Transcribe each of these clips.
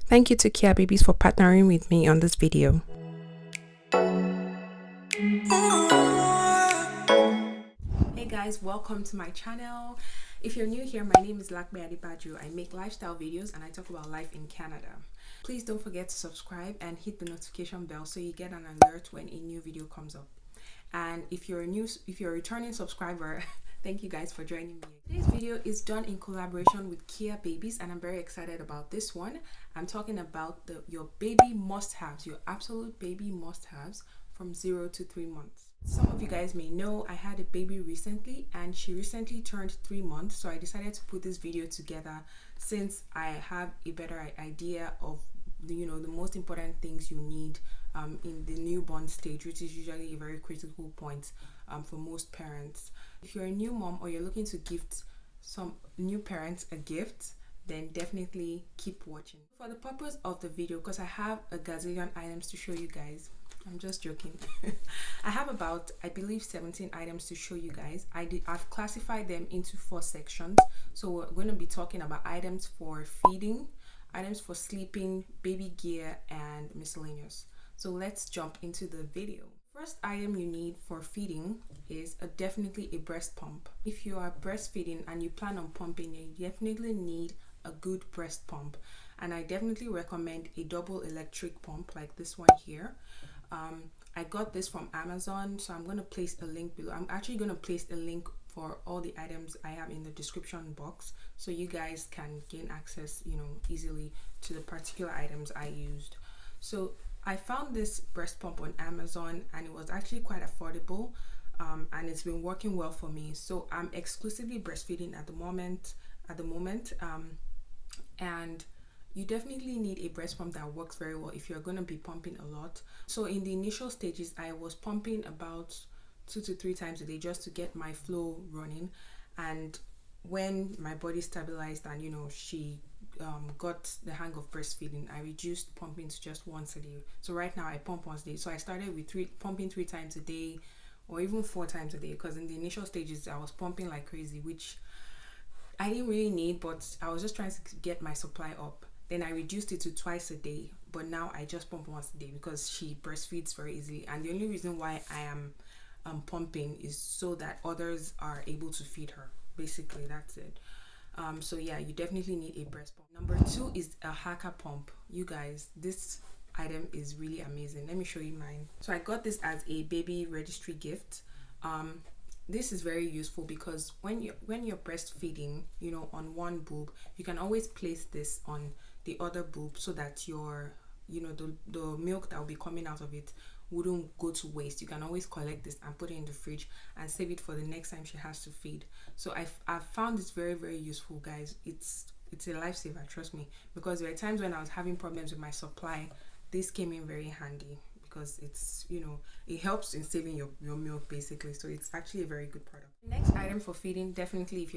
Thank you to Kea Babies for partnering with me on this video. Hey guys, welcome to my channel. If you're new here, my name is Lakme Adibaju. I make lifestyle videos and I talk about life in Canada. Please don't forget to subscribe and hit the notification bell so you get an alert when a new video comes up. And if you're a returning subscriber, thank you guys for joining me. Today's video is done in collaboration with Kea Babies and I'm very excited about this one. I'm talking about your baby must-haves, your absolute baby must-haves from 0 to 3 months. Some of you guys may know I had a baby recently and she recently turned 3 months, so I decided to put this video together since I have a better idea of the most important things you need in the newborn stage, which is usually a very critical point for most parents. If you're a new mom or you're looking to gift some new parents a gift, then definitely keep watching. For the purpose of the video, because I have a gazillion items to show you guys, I'm just joking. I have about, I believe, 17 items to show you guys. I've classified them into 4 sections. So we're going to be talking about items for feeding, items for sleeping, baby gear, and miscellaneous. So let's jump into the video. First item you need for feeding is definitely a breast pump. If you are breastfeeding and you plan on pumping, you definitely need a good breast pump. And I definitely recommend a double electric pump like this one here. I got this from Amazon, so I'm going to place a link below. I'm actually going to place a link for all the items I have in the description box so you guys can gain access, easily to the particular items I used. So I found this breast pump on Amazon and it was actually quite affordable, and it's been working well for me. So I'm exclusively breastfeeding at the moment, and you definitely need a breast pump that works very well if you're going to be pumping a lot. So in the initial stages, I was pumping about 2 to 3 times a day just to get my flow running. And when my body stabilized and she got the hang of breastfeeding, I reduced pumping to just once a day. So right now I pump once a day. So I started with pumping 3 times a day or even 4 times a day, because in the initial stages I was pumping like crazy, which I didn't really need, but I was just trying to get my supply up. Then I reduced it to twice a day, but now I just pump once a day because she breastfeeds very easily. And the only reason why I am pumping is so that others are able to feed her. Basically, that's it. So yeah, you definitely need a breast pump. Number 2 is a Haka pump. You guys, this item is really amazing. Let me show you mine. So I got this as a baby registry gift. This is very useful because when you're breastfeeding, on one boob, you can always place this on the other boob so that your the milk that will be coming out of it wouldn't go to waste. You can always collect this and put it in the fridge and save it for the next time she has to feed. So I've found this very, very useful, guys. It's a lifesaver, trust me, because there were times when I was having problems with my supply. This came in very handy because it's it helps in saving your milk basically. So it's actually a very good product. Next item for feeding, definitely if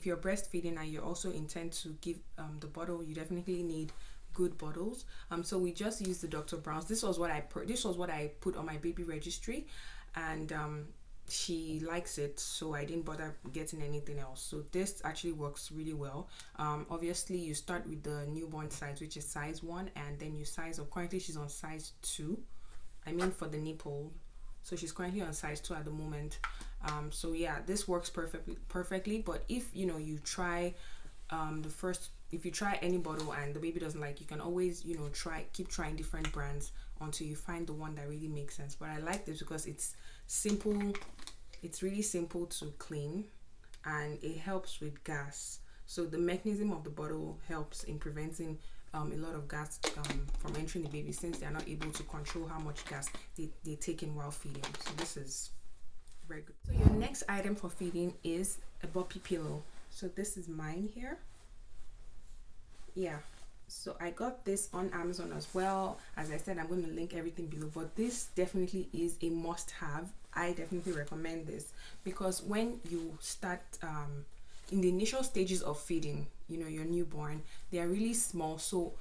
you're breastfeeding and you also intend to give the bottle, you definitely need good bottles. So we just used the Dr. Brown's. This was what I put on my baby registry, and she likes it, so I didn't bother getting anything else. So this actually works really well. Obviously you start with the newborn size, which is size 1, and then you size up. Currently she's on size 2, I mean for the nipple, so she's currently on size 2 at the moment. So yeah, this works perfectly. But if you try if you try any bottle and the baby doesn't like, you can always keep trying different brands until you find the one that really makes sense. But I like this because it's simple, it's really simple to clean, and it helps with gas. So the mechanism of the bottle helps in preventing a lot of gas from entering the baby, since they are not able to control how much gas they take in while feeding. So this is very good. So your next item for feeding is a Boppy Pillow. So this is mine here. Yeah, so I got this on Amazon as well. As I said, I'm going to link everything below, but this definitely is a must-have. I definitely recommend this because when you start in the initial stages of feeding, your newborn, they are really small. So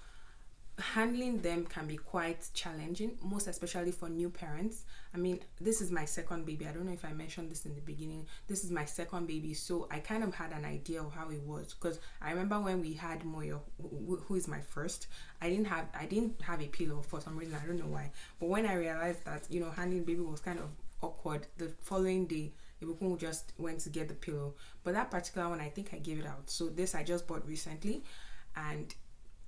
handling them can be quite challenging, most especially for new parents. I mean, this is my second baby. I don't know if I mentioned this in the beginning. This is my second baby, so I kind of had an idea of how it was, because I remember when we had Moyo, who is my first, I didn't have a pillow for some reason. I don't know why. But when I realized that, you know, handling baby was kind of awkward, the following day Ibukun just went to get the pillow. But that particular one, I think I gave it out. So this I just bought recently, and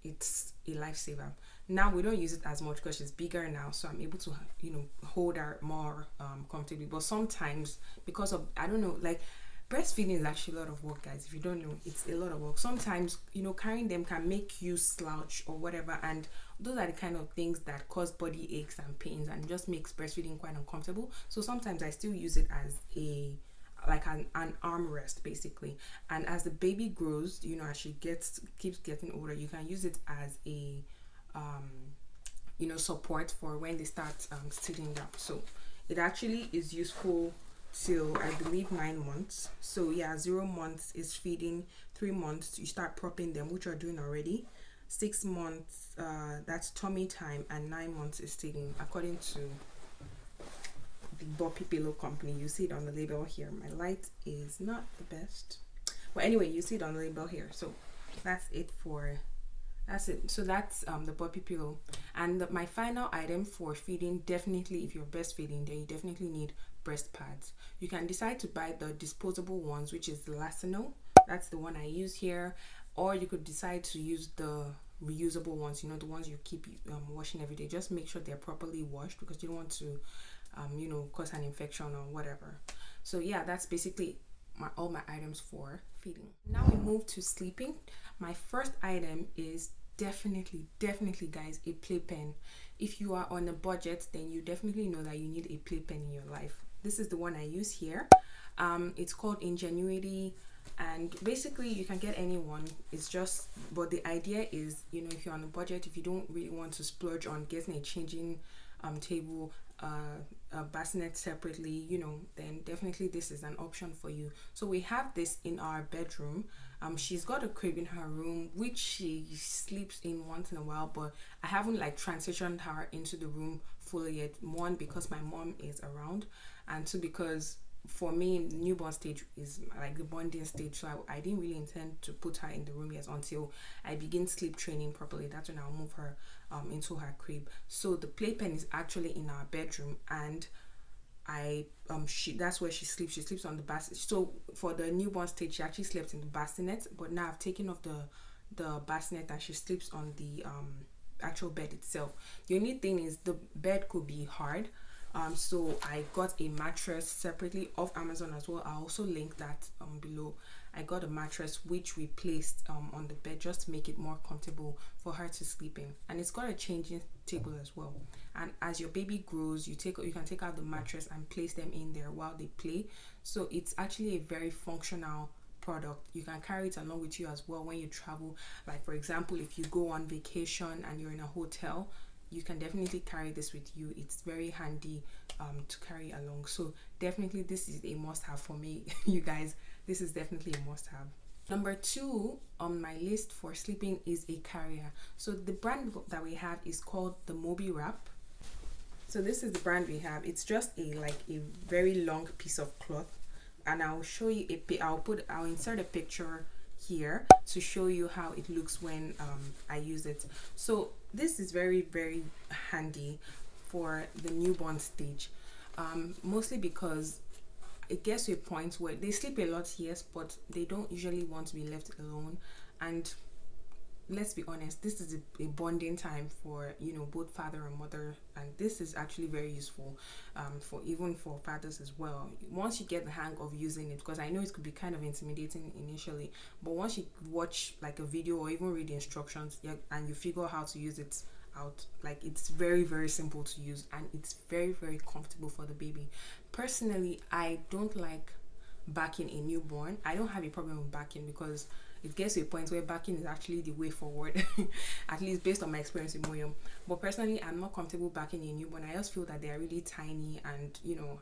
it's a lifesaver. Now we don't use it as much because she's bigger now, so I'm able to, you know, hold her more comfortably. But sometimes, because of, I don't know, like, breastfeeding is actually a lot of work, guys. If you don't know, it's a lot of work. Sometimes, you know, carrying them can make you slouch or whatever, and those are the kind of things that cause body aches and pains and just makes breastfeeding quite uncomfortable. So sometimes I still use it as a, like an armrest basically. And as the baby grows, you know, as she keeps getting older, you can use it as a you know, support for when they start sitting down. So it actually is useful till I believe 9 months. So yeah, 0 months is feeding, 3 months you start propping them, which you're doing already. 6 months that's tummy time, and 9 months is sitting, according to the Boppy Pillow company. You see it on the label here. My light is not the best, but anyway, you see it on the label here. So that's it. So that's the Boppy Pillow. And my final item for feeding, definitely if you're breastfeeding, then you definitely need breast pads. You can decide to buy the disposable ones, which is the Lacino. That's the one I use here, or you could decide to use the reusable ones, you know, the ones you keep washing every day. Just make sure they're properly washed, because you don't want to you know, cause an infection or whatever. So yeah, that's basically all my items for feeding. Now we move to sleeping. My first item is definitely guys, a playpen. If you are on a budget, then you definitely know that you need a playpen in your life. This is the one I use here. It's called Ingenuity, and basically you can get any one. It's just, but the idea is, you know, if you're on a budget, if you don't really want to splurge on getting a changing table, a bassinet separately, you know, then definitely this is an option for you. So we have this in our bedroom. She's got a crib in her room, which she sleeps in once in a while, but I haven't like transitioned her into the room fully yet. One, because my mom is around, and two, because for me, newborn stage is like the bonding stage, so I didn't really intend to put her in the room yet until I begin sleep training properly. That's when I'll move her into her crib. So the playpen is actually in our bedroom, and that's where she sleeps. She sleeps on the bassinet. So for the newborn stage, she actually slept in the bassinet, but now I've taken off the bassinet and she sleeps on the actual bed itself. The only thing is the bed could be hard. So I got a mattress separately off Amazon as well. I'll also link that below. I got a mattress which we placed on the bed just to make it more comfortable for her to sleep in, and it's got a changing table as well. And as your baby grows, you can take out the mattress and place them in there while they play. So it's actually a very functional product. You can carry it along with you as well when you travel. Like for example, if you go on vacation and you're in a hotel, you can definitely carry this with you. It's very handy to carry along. So definitely this is a must-have for me. You guys, this is definitely a must-have. Number 2 on my list for sleeping is a carrier. So the brand that we have is called the Moby Wrap. So this is the brand we have. It's just a very long piece of cloth, and I'll show you I'll insert a picture here to show you how it looks when I use it. So this is very handy for the newborn stage, mostly because it gets to a point where they sleep a lot, yes, but they don't usually want to be left alone. And let's be honest, this is a bonding time for, you know, both father and mother, and this is actually very useful for even for fathers as well. Once you get the hang of using it, because I know it could be kind of intimidating initially, but once you watch like a video or even read the instructions, yeah, and you figure out how to use it out, like it's very simple to use, and it's very comfortable for the baby. Personally, I don't like backing a newborn. I don't have a problem with backing because it gets to a point where backing is actually the way forward, at least based on my experience with Moyom. But personally, I'm not comfortable backing a newborn. I just feel that they are really tiny, and you know,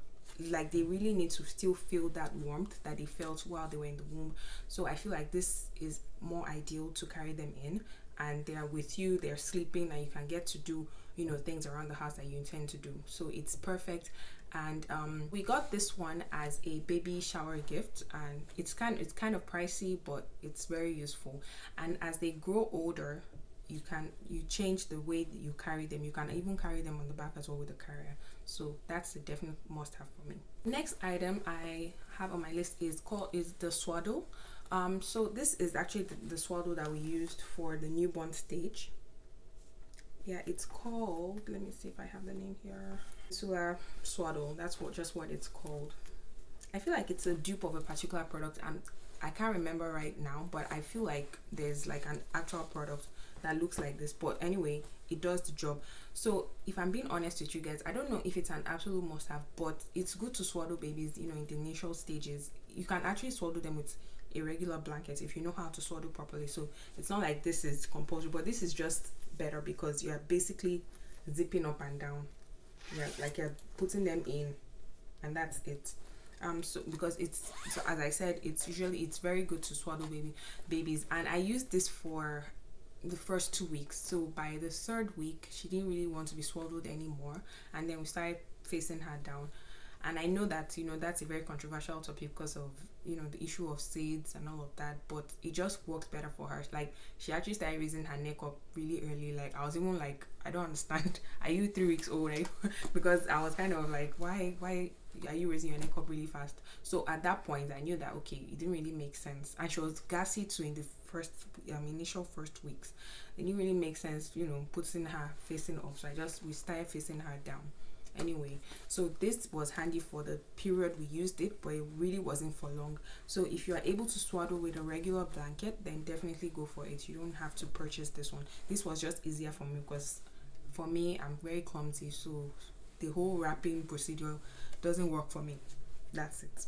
like they really need to still feel that warmth that they felt while they were in the womb. So I feel like this is more ideal to carry them in. and they're with you, they're sleeping, and you can get to do, you know, things around the house that you intend to do. So it's perfect. And we got this one as a baby shower gift, and it's kind of pricey, but it's very useful. And as they grow older, you change the way that you carry them. You can even carry them on the back as well with a carrier. So that's a definite must have for me. Next item I have on my list is the Swaddle. So this is actually the Swaddle that we used for the newborn stage. Yeah, it's called, let me see if I have the name here, Swaddle. That's what it's called. I feel like it's a dupe of a particular product, and I can't remember right now, but I feel like there's like an actual product that looks like this. But anyway, it does the job. So if I'm being honest with you guys, I don't know if it's an absolute must have, but it's good to swaddle babies, you know, in the initial stages. You can actually swaddle them with a regular blanket if you know how to swaddle properly. So it's not like this is compulsory, but this is just better because you're basically zipping up and down. Yeah, like you're putting them in, and that's it. So because as I said, it's very good to swaddle babies, and I used this for the first 2 weeks. So by the third week, she didn't really want to be swaddled anymore, and then we started facing her down. And I know that, you know, that's a very controversial topic because of, you know, the issue of SIDS and all of that, but it just works better for her. Like, she actually started raising her neck up really early. Like, I was even like, I don't understand. Are you 3 weeks old? Because I was kind of like, why are you raising your neck up really fast? So at that point, I knew that, okay, it didn't really make sense. And she was gassy too in the initial first weeks. It didn't really make sense, you know, putting her facing up. So we started facing her down. Anyway, so this was handy for the period we used it, but it really wasn't for long. So if you are able to swaddle with a regular blanket, then definitely go for it. You don't have to purchase this one. This was just easier for me because for me, I'm very clumsy, so the whole wrapping procedure doesn't work for me. That's it.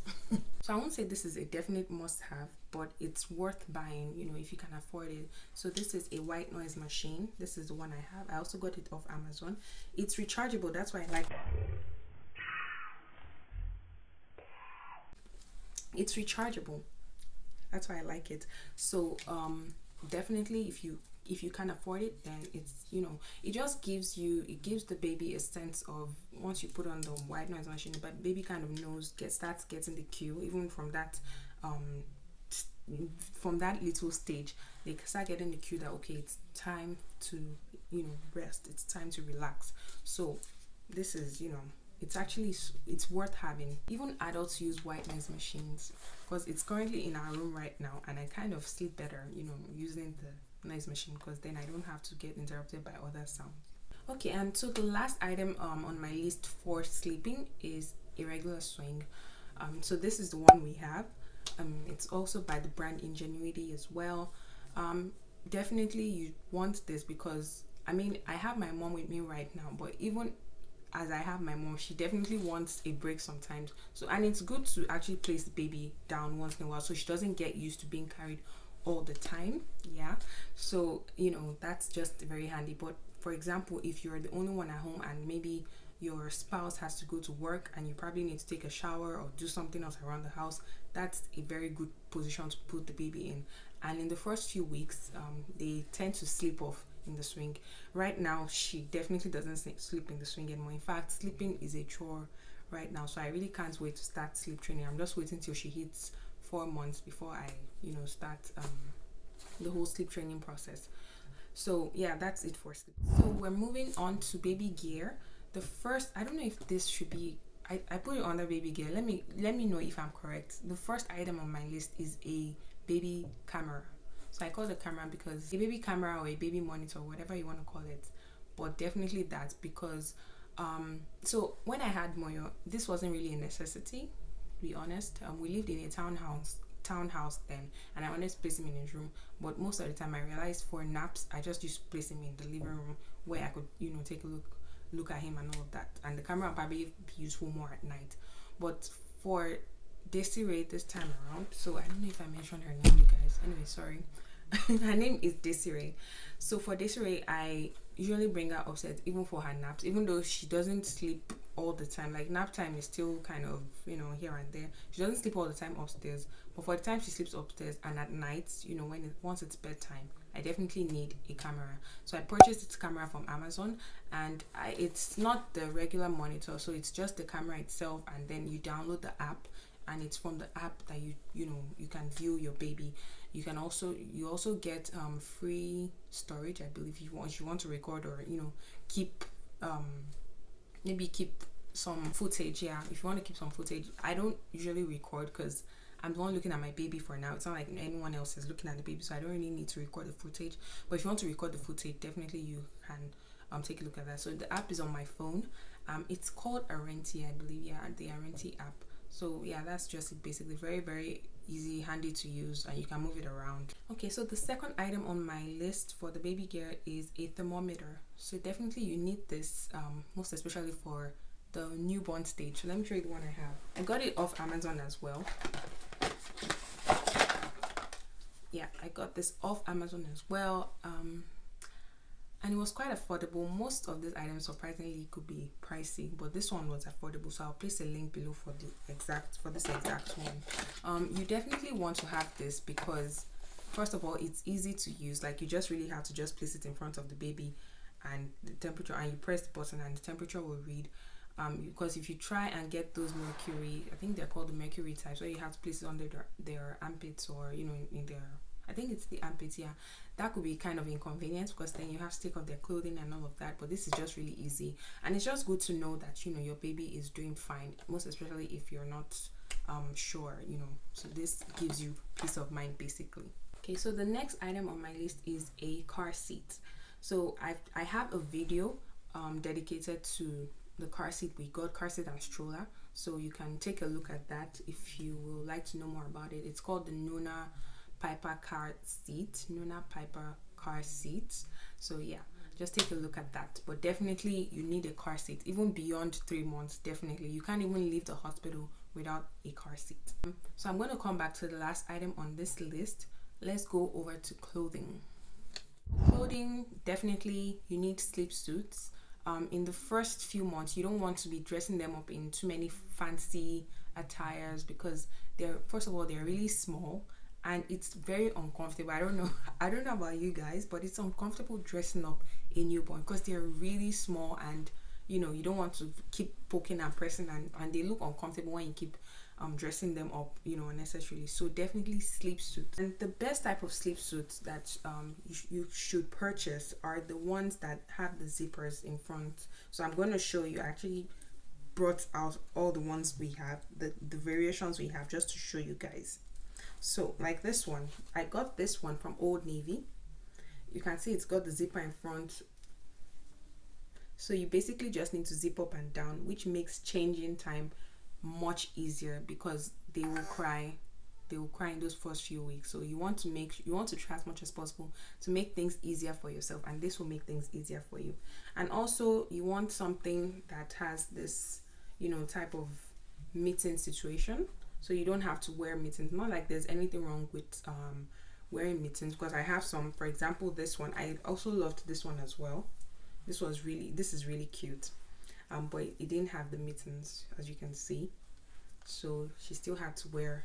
So I won't say this is a definite must have, but it's worth buying, you know, if you can afford it. So this is a white noise machine. This is the one I have. I also got it off Amazon. It's rechargeable. That's why I like it. It's rechargeable. That's why I like it. So definitely if you can afford it, then it's, you know, it gives the baby a sense of, once you put on the white noise machine, but baby kind of starts getting the cue, even from that little stage. They start getting the cue that, okay, it's time to, you know, rest, it's time to relax. So this is, you know, it's worth having. Even adults use white noise machines because it's currently in our room right now, and I kind of sleep better, you know, using the noise machine, because then I don't have to get interrupted by other sounds. Okay, and so the last item on my list for sleeping is a regular swing. So this is the one we have. It's also by the brand Ingenuity as well. Definitely you want this because, I mean, I have my mom with me right now, but even as I have my mom, she definitely wants a break sometimes. So, and it's good to actually place the baby down once in a while so she doesn't get used to being carried all the time. Yeah, so, you know, that's just very handy. But for example, if you're the only one at home and maybe your spouse has to go to work and you probably need to take a shower or do something else around the house, that's a very good position to put the baby in. And in the first few weeks, they tend to sleep off in the swing. Right now, she definitely doesn't sleep in the swing anymore. In fact, sleeping is a chore right now, so I really can't wait to start sleep training. I'm just waiting till she hits 4 months before I, you know, start the whole sleep training process. So yeah, that's it for sleep. So we're moving on to baby gear. The first, I don't know if this should be, I put it under baby gear. Let me know if I'm correct. The first item on my list is a baby camera. So I call it a camera because a baby camera or a baby monitor, whatever you want to call it, but definitely that, because so when I had Moyo, this wasn't really a necessity, to be honest. We lived in a townhouse then, and I wanted to place him in his room, but most of the time I realized for naps I just used to place him in the living room where I could, you know, take a look at him and all of that, and the camera would probably be useful more at night. But for Desiree this time around, so I don't know if I mentioned her name, you guys. Anyway, sorry. Her name is Desiree. So for Desiree, I usually bring her upstairs even for her naps, even though she doesn't sleep all the time. Like, nap time is still kind of, you know, here and there. She doesn't sleep all the time upstairs, but for the time she sleeps upstairs and at night, you know, once it's bedtime, I definitely need a camera. So I purchased this camera from Amazon, and it's not the regular monitor, so it's just the camera itself, and then you download the app, and it's from the app that you know you can view your baby. You also get free storage, I believe, if you want to record, or keep maybe keep some footage. Yeah, if you want to keep some footage. I don't usually record because I'm the one looking at my baby for now. It's not like anyone else is looking at the baby, so I don't really need to record the footage. But if you want to record the footage, definitely you can take a look at that. So the app is on my phone. It's called Arenti, I believe. Yeah, the Arenti app. So yeah, that's just it basically. Very, very easy, handy to use, and you can move it around. Okay, so the second item on my list for the baby gear is a thermometer. So definitely you need this, most especially for the newborn stage. So let me show you the one I have. I got it off Amazon as well. Yeah, I got this off Amazon as well. And it was quite affordable. Most of these items surprisingly could be pricey, but this one was affordable, so I'll place a link below for this exact one. You definitely want to have this because first of all, it's easy to use. Like, you just really have to just place it in front of the baby and the temperature, and you press the button and the temperature will read. Because if you try and get those mercury, I think they're called the mercury types, where you have to place it under their armpits, or in their, I think it's the armpits, yeah, that could be kind of inconvenient because then you have to take off their clothing and all of that. But this is just really easy, and it's just good to know that your baby is doing fine, most especially if you're not sure. So this gives you peace of mind basically. Okay, so the next item on my list is a car seat. So I have a video dedicated to the car seat. We got car seat and stroller, so you can take a look at that if you would like to know more about it. It's called the Nuna Pipa car seat. Nuna Pipa car seat. So yeah, just take a look at that. But definitely you need a car seat, even beyond 3 months. Definitely you can't even leave the hospital without a car seat. So I'm going to come back to the last item on this list. Let's go over to clothing. Definitely you need sleep suits. In the first few months, you don't want to be dressing them up in too many fancy attires because first of all, they're really small and it's very uncomfortable. I don't know about you guys, but it's uncomfortable dressing up a newborn because they're really small, and you don't want to keep poking and pressing, and they look uncomfortable when you keep dressing them up unnecessarily. So definitely sleep suits. And the best type of sleep suits that you should purchase are the ones that have the zippers in front. So I'm going to show you. I actually brought out all the ones we have, the variations we have, just to show you guys. So like this one, I got this one from Old Navy. You can see it's got the zipper in front, so you basically just need to zip up and down, which makes changing time much easier because they will cry in those first few weeks. So you want to try as much as possible to make things easier for yourself, and this will make things easier for you. And also you want something that has this type of mitten situation, so you don't have to wear mittens. Not like there's anything wrong with wearing mittens, because I have some. For example, this one, I also loved this one as well. This is really cute. But it didn't have the mittens, as you can see, so she still had to wear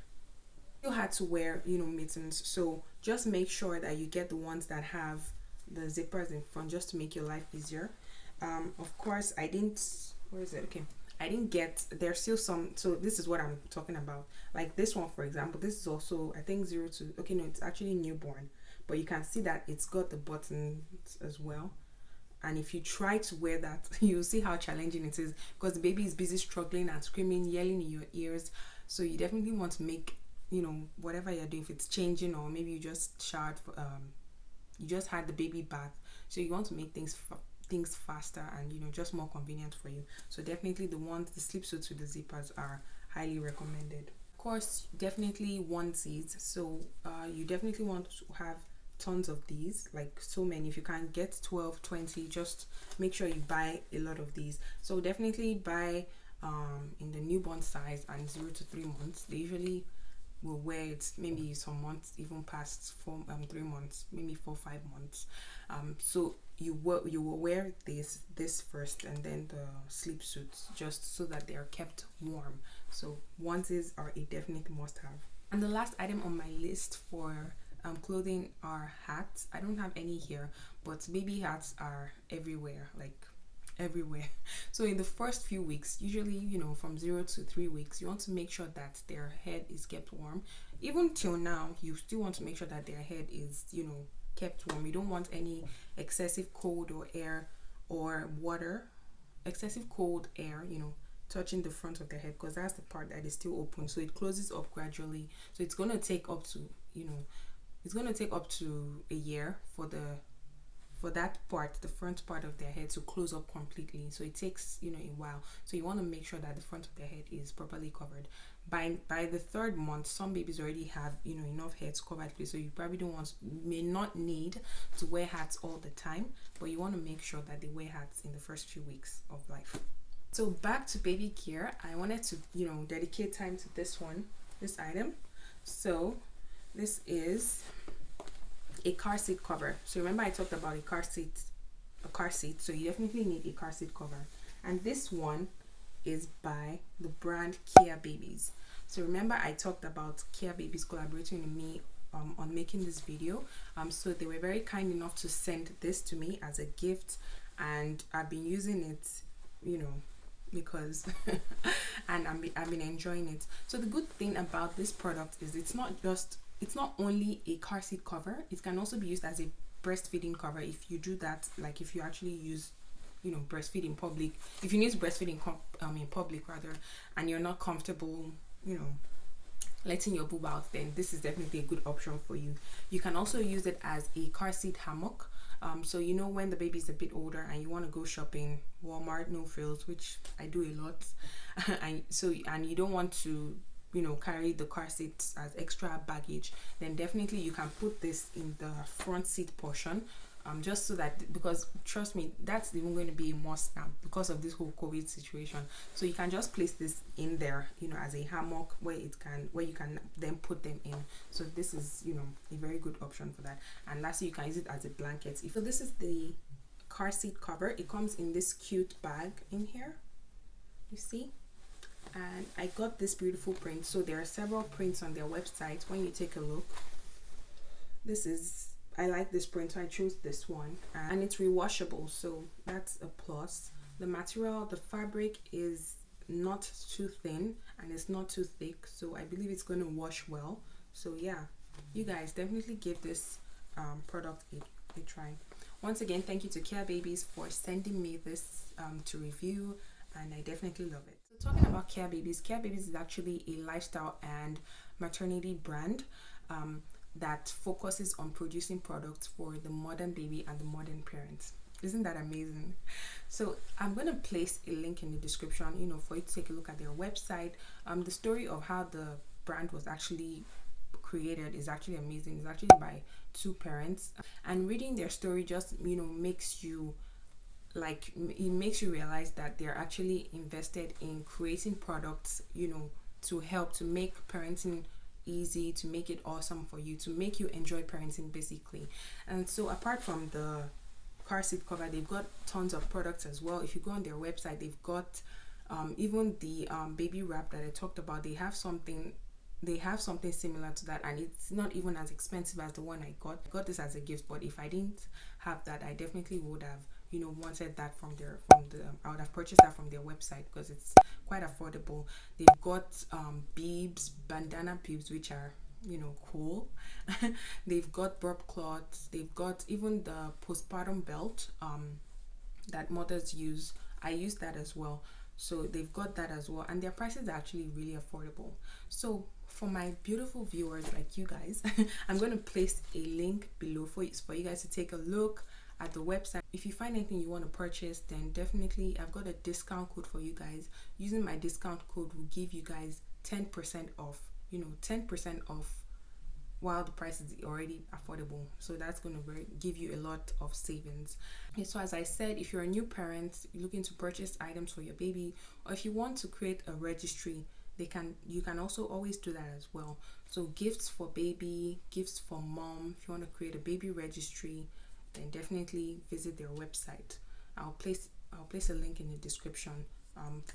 mittens. So just make sure that you get the ones that have the zippers in front, just to make your life easier. Of course I didn't get, there's still some, so this is what I'm talking about. Like this one, for example, this is also, I think, 0 to, okay, no, it's actually newborn, but you can see that it's got the buttons as well. And if you try to wear that, you'll see how challenging it is, because the baby is busy struggling and screaming, yelling in your ears. So you definitely want to make, whatever you're doing, if it's changing, or maybe you just showered, you just had the baby bath, so you want to make things faster and just more convenient for you. So definitely the sleep suits with the zippers are highly recommended. Of course, definitely onesies. So you definitely want to have tons of these, like so many. If you can get 12, 20, just make sure you buy a lot of these. So definitely buy in the newborn size and 0 to 3 months. They usually will wear it maybe some months even past 3 months, maybe 4-5 months. So you will wear this first, and then the sleep suits, just so that they are kept warm. So onesies are a definite must have. And the last item on my list for clothing are hats. I don't have any here, but baby hats are everywhere, like everywhere. So in the first few weeks, usually, you know, from 0 to 3 weeks, you want to make sure that their head is kept warm. Even till now, you still want to make sure that their head is, you know, kept warm. You don't want any excessive cold or air or water, excessive cold air, you know, touching the front of their head, because that's the part that is still open, so it closes up gradually. So it's going to take up to, you know, it's going to take up to a year for that part, the front part of their head, to close up completely. So it takes, you know, a while. So you want to make sure that the front of their head is properly covered. By the 3rd month, some babies already have, you know, enough heads covered, so you probably don't want, may not need to wear hats all the time, but you want to make sure that they wear hats in the first few weeks of life. So back to baby gear, I wanted to, you know, dedicate time to this item. So this is a car seat cover. So remember I talked about a car seat, so you definitely need a car seat cover. And this one is by the brand Kea Babies. So remember I talked about Kea Babies collaborating with me on making this video. So they were very kind enough to send this to me as a gift, and I've been using it, you know, because and I've been enjoying it. So the good thing about this product is it's not only a car seat cover, it can also be used as a breastfeeding cover. If you do that, like if you actually use, you know, breastfeed in public, if you need to breastfeed in public rather, and you're not comfortable, you know, letting your boob out, then this is definitely a good option for you. You can also use it as a car seat hammock. So you know, when the baby is a bit older and you want to go shopping, Walmart, no frills, which I do a lot, and you don't want to, you know, carry the car seat as extra baggage, then definitely you can put this in the front seat portion, just so that, because trust me, that's even going to be a must now because of this whole COVID situation. So you can just place this in there, you know, as a hammock where you can then put them in. So this is, you know, a very good option for that. And lastly, you can use it as a blanket. So this is the car seat cover. It comes in this cute bag in here, you see, and I got this beautiful print. So there are several prints on their website. When you take a look, I like this print, so I chose this one, and it's rewashable, so that's a plus. The material, the fabric is not too thin and it's not too thick, so I believe it's going to wash well. So yeah, you guys definitely give this product a try. Once again, thank you to Kea Babies for sending me this to review, and I definitely love it. So talking about Kea Babies is actually a lifestyle and maternity brand that focuses on producing products for the modern baby and the modern parents. Isn't that amazing? So I'm going to place a link in the description, you know, for you to take a look at their website. The story of how the brand was actually created is actually amazing. It's actually by 2 parents, and reading their story just, you know, makes you realize that they're actually invested in creating products, you know, to help to make parenting easy, to make it awesome for you, to make you enjoy parenting basically. And so apart from the car seat cover, they've got tons of products as well. If you go on their website, they've got even the baby wrap that I talked about. They have something similar to that, and it's not even as expensive as the one I got this as a gift, but if I didn't have that, I definitely would have, you know, wanted that I would have purchased that from their website because it's quite affordable. They've got bibs, bandana bibs, which are, you know, cool. They've got burp cloths. They've got even the postpartum belt that mothers use. I use that as well. So they've got that as well, and their prices are actually really affordable. So for my beautiful viewers like you guys, I'm going to place a link below for you guys to take a look at the website. If you find anything you want to purchase, then definitely I've got a discount code for you guys. Using my discount code will give you guys 10% off, you know, 10% off while the price is already affordable. So that's going to give you a lot of savings. Okay, so as I said, if you're a new parent, you're looking to purchase items for your baby, or if you want to create a registry, you can also always do that as well. So gifts for baby, gifts for mom. If you want to create a baby registry, then definitely visit their website. I'll place a link in the description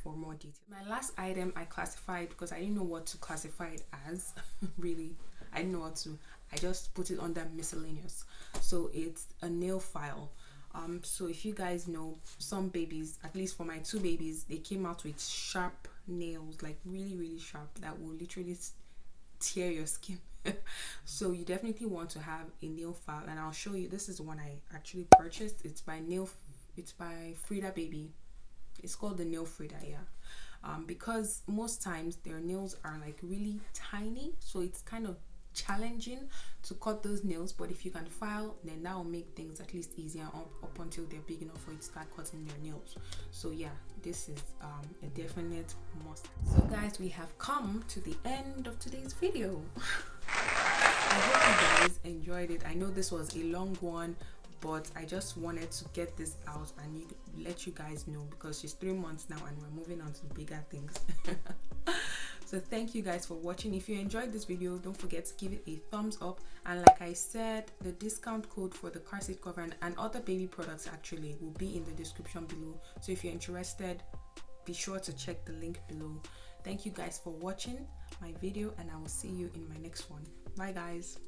for more details. My last item I classified because I didn't know what to classify it as. Really, I didn't know what to. I just put it under miscellaneous. So it's a nail file. So if you guys know, some babies, at least for my 2 babies, they came out with sharp nails, like really sharp, that will literally tear your skin. So you definitely want to have a nail file, and I'll show you. This is the one I actually purchased. It's by Frida Baby. It's called the Nail Frida, yeah. Because most times their nails are like really tiny, so it's kind of challenging to cut those nails. But if you can file, then that will make things at least easier up until they're big enough for you to start cutting their nails. So yeah, this is a definite must. So guys, we have come to the end of today's video. I hope you guys enjoyed it. I know this was a long one, but I just wanted to get this out and let you guys know, because she's 3 months now and we're moving on to bigger things. So thank you guys for watching. If you enjoyed this video, don't forget to give it a thumbs up, and like I said, the discount code for the car seat cover and other baby products actually will be in the description below. So if you're interested, be sure to check the link below. Thank you guys for watching my video, and I will see you in my next one. Bye guys.